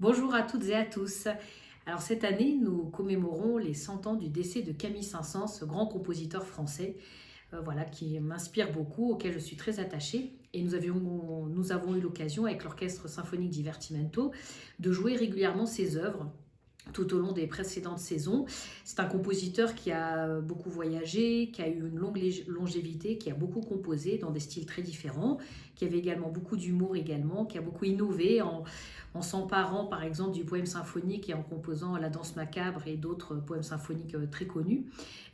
Bonjour à toutes et à tous. Alors cette année, nous commémorons les 100 ans du décès de Camille Saint-Saëns, ce grand compositeur français, voilà, qui m'inspire beaucoup, auquel je suis très attachée. Et nous avons eu l'occasion, avec l'Orchestre Symphonique Divertimento, de jouer régulièrement ses œuvres tout au long des précédentes saisons. C'est un compositeur qui a beaucoup voyagé, qui a eu une longue longévité, qui a beaucoup composé dans des styles très différents, qui avait également beaucoup d'humour également, qui a beaucoup innové en s'emparant par exemple du poème symphonique et en composant la danse macabre et d'autres poèmes symphoniques très connus.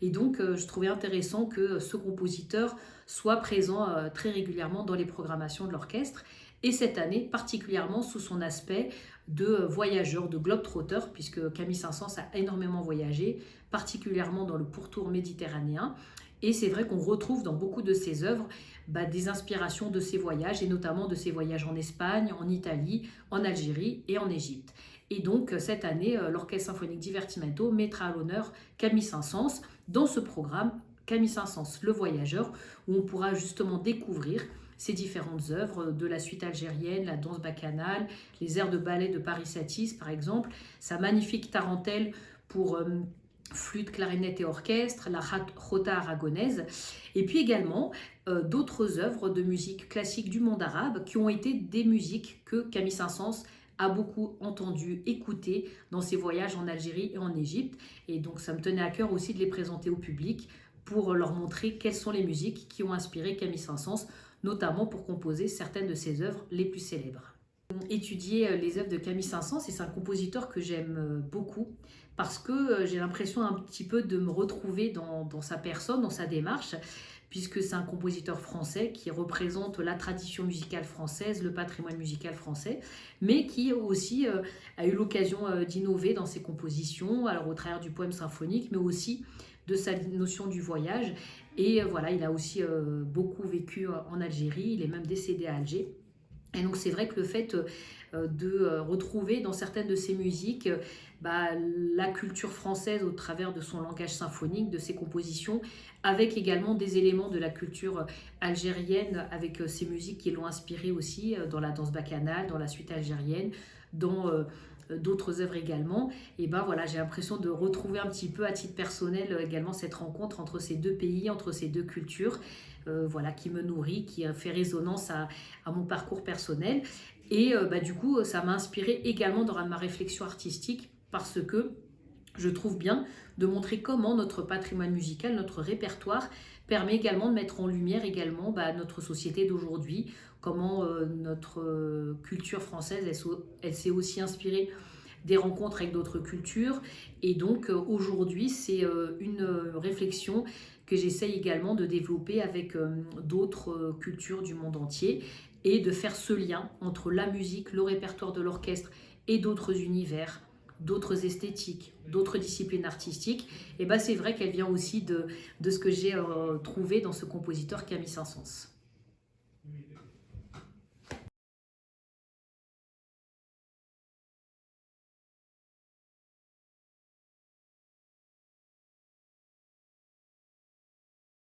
Et donc je trouvais intéressant que ce compositeur soit présent très régulièrement dans les programmations de l'orchestre, et cette année particulièrement sous son aspect de voyageur, de globe-trotter, puisque Camille Saint-Saëns a énormément voyagé, particulièrement dans le pourtour méditerranéen. Et c'est vrai qu'on retrouve dans beaucoup de ses œuvres des inspirations de ses voyages, et notamment de ses voyages en Espagne, en Italie, en Algérie et en Égypte. Et donc cette année, l'Orchestre Symphonique Divertimento mettra à l'honneur Camille Saint-Saëns dans ce programme Camille Saint-Saëns, le voyageur, où on pourra justement découvrir ses différentes œuvres, de la suite algérienne, la danse bacchanale, les airs de ballet de Paris Satis par exemple, sa magnifique tarentelle pour flûte, clarinette et orchestre, la jota aragonaise, et puis également d'autres œuvres de musique classique du monde arabe qui ont été des musiques que Camille Saint-Saëns a beaucoup entendu, écouté dans ses voyages en Algérie et en Égypte. Et donc ça me tenait à cœur aussi de les présenter au public pour leur montrer quelles sont les musiques qui ont inspiré Camille Saint-Saëns, notamment pour composer certaines de ses œuvres les plus célèbres. Étudier les œuvres de Camille Saint-Saëns, et c'est un compositeur que j'aime beaucoup parce que j'ai l'impression un petit peu de me retrouver dans sa personne, dans sa démarche, puisque c'est un compositeur français qui représente la tradition musicale française, le patrimoine musical français, mais qui aussi a eu l'occasion d'innover dans ses compositions, alors au travers du poème symphonique, mais aussi de sa notion du voyage. Et voilà, il a aussi beaucoup vécu en Algérie, il est même décédé à Alger. Et donc c'est vrai que le fait de retrouver dans certaines de ses musiques la culture française au travers de son langage symphonique, de ses compositions, avec également des éléments de la culture algérienne, avec ses musiques qui l'ont inspiré aussi dans la danse bacchanale, dans la suite algérienne, dans d'autres œuvres également. Et voilà, j'ai l'impression de retrouver un petit peu à titre personnel également cette rencontre entre ces deux pays, entre ces deux cultures, voilà, qui me nourrit, qui fait résonance à mon parcours personnel. Et du coup, ça m'a inspiré également dans ma réflexion artistique, parce que je trouve bien de montrer comment notre patrimoine musical, notre répertoire, permet également de mettre en lumière également notre société d'aujourd'hui, comment notre culture française, elle s'est aussi inspirée des rencontres avec d'autres cultures. Et donc aujourd'hui, c'est une réflexion que j'essaye également de développer avec d'autres cultures du monde entier, et de faire ce lien entre la musique, le répertoire de l'orchestre et d'autres univers, d'autres esthétiques, d'autres disciplines artistiques. Et c'est vrai qu'elle vient aussi de ce que j'ai trouvé dans ce compositeur Camille Saint-Saëns.